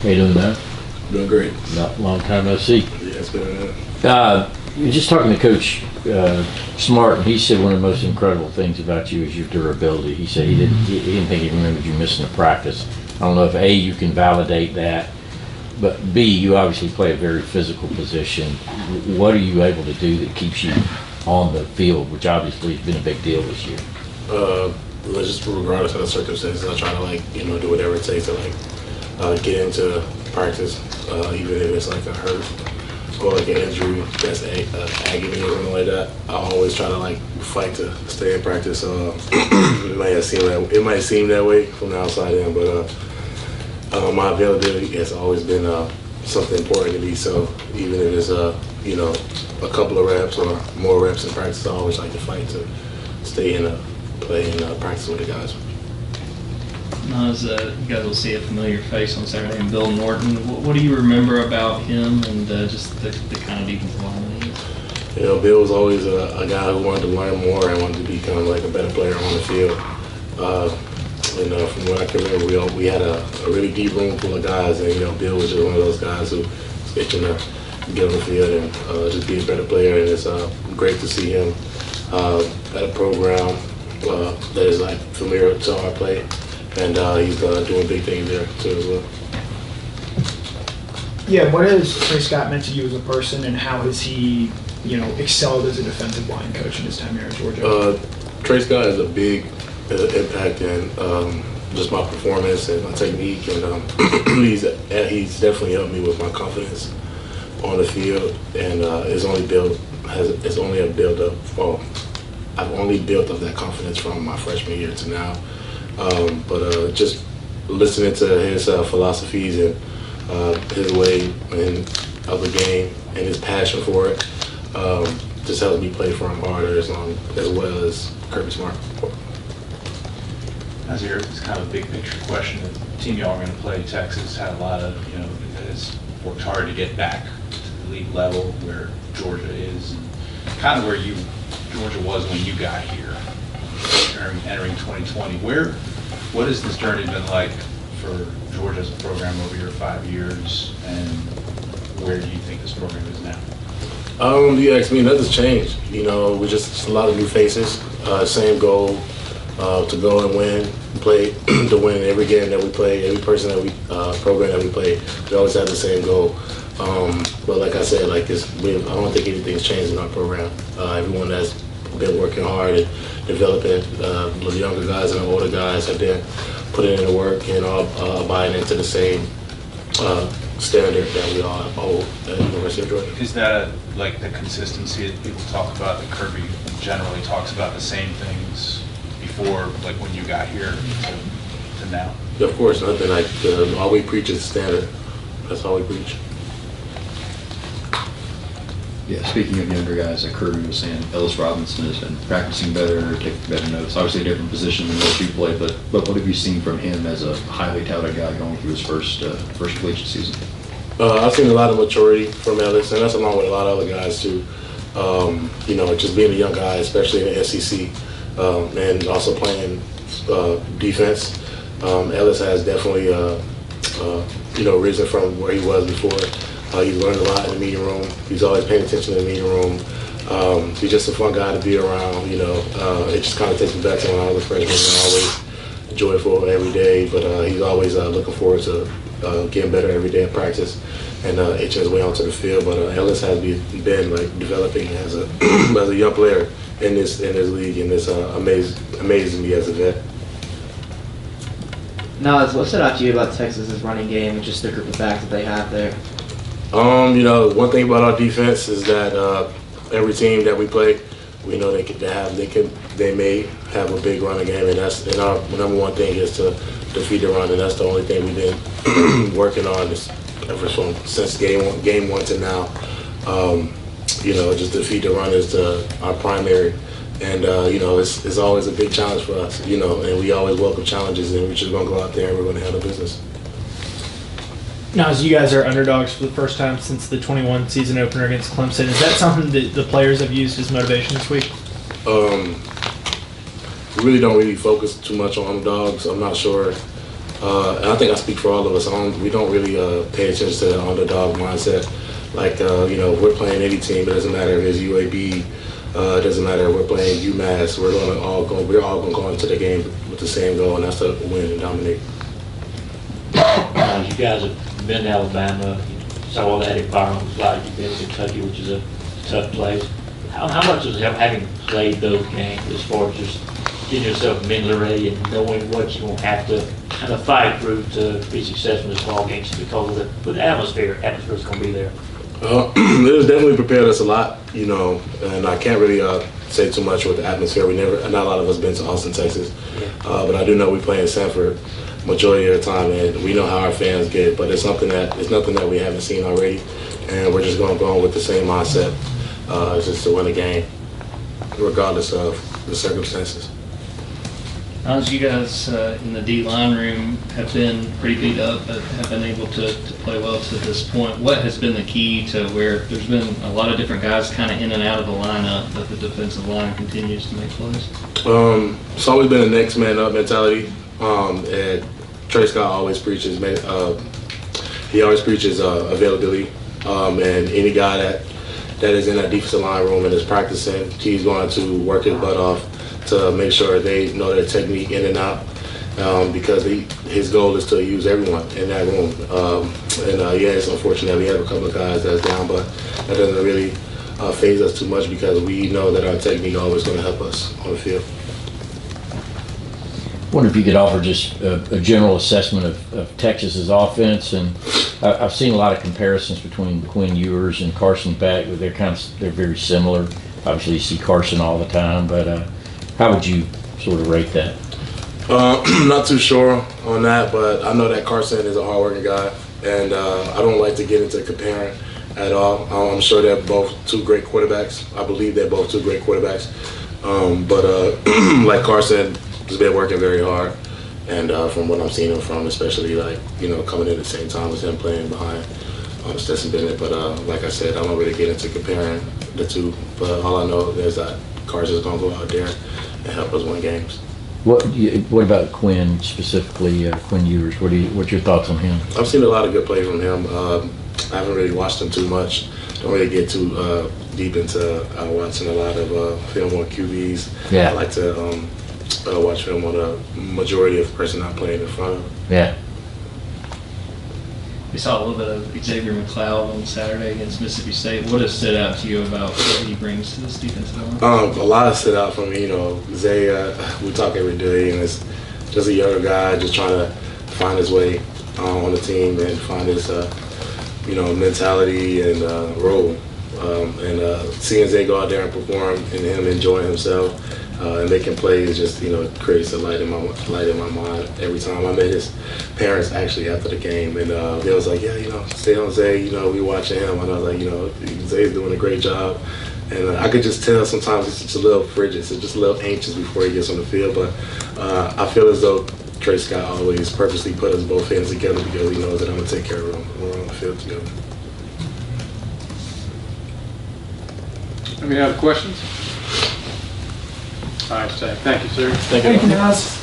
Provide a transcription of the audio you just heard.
How you doing now? Doing great. Not long time no see. Yeah, it's been a You're just talking to Coach Smart, and he said one of the most incredible things about you is your durability. He said he didn't think he remembered you missing a practice. I don't know if A, you can validate that, but B, you obviously play a very physical position. What are you able to do that keeps you on the field, which obviously has been a big deal this year? just regardless of the circumstances, I try to do whatever it takes to get into practice, even if it's like a hurt or like an injury that's agony or something like that. I always try to fight to stay in practice. It might seem that way from the outside in, but my availability has always been something important to me. So even if it's a couple of reps or more reps in practice, I always like to fight to stay in play and practice with the guys. Naz, you guys will see a familiar face on Saturday, and Bill Norton. What do you remember about him and just the kind of defensive lineman he is? Bill was always a guy who wanted to learn more and wanted to become a better player on the field. From what I can remember, we had a really deep room full of guys, and Bill was just one of those guys who was itching to get on the field and just be a better player. And it's great to see him at a program that is familiar to our play. And he's doing big things there too as well. Yeah, what has Trey Scott meant to you as a person, and how has he, excelled as a defensive line coach in his time here at Georgia? Trey Scott has a big impact in just my performance and my technique, and he's definitely helped me with my confidence on the field, and I've only built up that confidence from my freshman year to now. But just listening to his philosophies and his way of the game and his passion for it just helps me play for him harder as well as Kirby Smart. Nazir, it's kind of a big picture question. The team y'all are going to play, Texas, had a lot of, has worked hard to get back to the league level where Georgia is, and kind of where Georgia was when you got here, entering 2020. What has this journey been like for Georgia as a program over your 5 years, and where do you think this program is now? You asked me, nothing's changed. We're just a lot of new faces. Same goal to go and win, play to win every game that we play, every person that we program that we play. We always have the same goal. But like I said, I don't think anything's changed in our program. Everyone that's been working hard and developing, the younger guys and the older guys have been putting in the work and all buying into the same standard that we all hold at the University of Georgia. Is that the consistency that people talk about, that Kirby generally talks about the same things before, when you got here to now? Of course, nothing all we preach is standard. That's all we preach. Yeah, speaking of younger guys, like Kirby was saying, Ellis Robinson has been practicing better, taking better notes. Obviously a different position than what you play, but what have you seen from him as a highly touted guy going through his first collegiate season? I've seen a lot of maturity from Ellis, and that's along with a lot of other guys too. Just being a young guy, especially in the SEC, and also playing defense. Ellis has definitely risen from where he was before. He's learned a lot in the meeting room. He's always paying attention in the meeting room. He's just a fun guy to be around. It just kind of takes me back to when I was a freshman. Always joyful every day, but he's always looking forward to getting better every day at practice and itching his way onto the field. But Ellis has been developing as a as a young player in this league, and it's amazing me as a vet. Naz, what stood out to you about Texas's running game and just the group of backs that they have there? One thing about our defense is that every team that we play, we know they may have a big running game, and our number one thing is to defeat the run, and that's the only thing we've been working on since game one to now. Just defeat the run is our primary, and it's always a big challenge for us, and we always welcome challenges, and we're just gonna go out there and we're gonna handle business. Now, as you guys are underdogs for the first time since the 21 season opener against Clemson, is that something that the players have used as motivation this week? We really don't focus too much on underdogs. I'm not sure And I think I speak for all of us. We don't really pay attention to the underdog mindset. Like, if we're playing any team, it doesn't matter if it's UAB, it doesn't matter if we're playing UMass, we're all going to go into the game with the same goal, and that's to win and dominate. You guys have been to Alabama, you saw all that environment, like you've been to Kentucky, which is a tough place. How much is having played those games as far as just getting yourself mentally ready and knowing what you're going to have to kind of fight through to be successful in this ball games because of the atmosphere is going to be there? It has definitely prepared us a lot, and I can't really say too much with the atmosphere. Not a lot of us been to Austin, Texas, but I do know we play in Sanford majority of the time, and we know how our fans get. But it's nothing that we haven't seen already, and we're just going to go on with the same mindset, just to win a game, regardless of the circumstances. As you guys in the D-line room have been pretty beat up, but have been able to play well to this point, what has been the key to where there's been a lot of different guys kind of in and out of the lineup, but the defensive line continues to make plays? It's always been a next man up mentality. And Trey Scott always preaches, availability. And any guy that is in that defensive line room and is practicing, he's going to work his butt off to make sure they know their technique in and out, because his goal is to use everyone in that room. It's unfortunate we have a couple of guys that's down, but that doesn't really faze us too much because we know that our technique is always going to help us on the field. I wonder if you could offer just a general assessment of Texas's offense, and I've seen a lot of comparisons between Quinn Ewers and Carson Beck. They're very similar. Obviously, you see Carson all the time, but how would you sort of rate that? Not too sure on that, but I know that Carson is a hardworking guy, and I don't like to get into comparing at all. I'm sure they're both two great quarterbacks. I believe they're both two great quarterbacks, but like Carson has been working very hard, and from what I'm seeing him from, especially coming in at the same time as him playing behind Stetson Bennett. But like I said, I don't really get into comparing the two. But all I know is that Carson's gonna go out there and help us win games. What about Quinn specifically? Quinn Ewers. What's your thoughts on him? I've seen a lot of good play from him. I haven't really watched him too much. Don't really get too deep into watching a lot of film on QBs. Yeah. I like to watch film on the majority of the person I'm playing in front of. Yeah. We saw a little bit of Xavier McLoud on Saturday against Mississippi State. What has stood out to you about what he brings to this defensive line? A lot stood out for me. Zay, we talk every day, and it's just a younger guy just trying to find his way on the team and find his, mentality and role. Seeing Zay go out there and perform and him enjoying himself and making plays just creates a light in my mind every time. I met his parents actually after the game, and they was like, stay on Zay, we watching him, and I was like, Zay's doing a great job. And I could just tell sometimes he's just a little frigid, so just a little anxious before he gets on the field. But I feel as though Trey Scott always purposely put us both hands together because he knows that I'm going to take care of him when we're on the field together. Any other questions? All right, Zach. Thank you, sir. Thank you. Naz.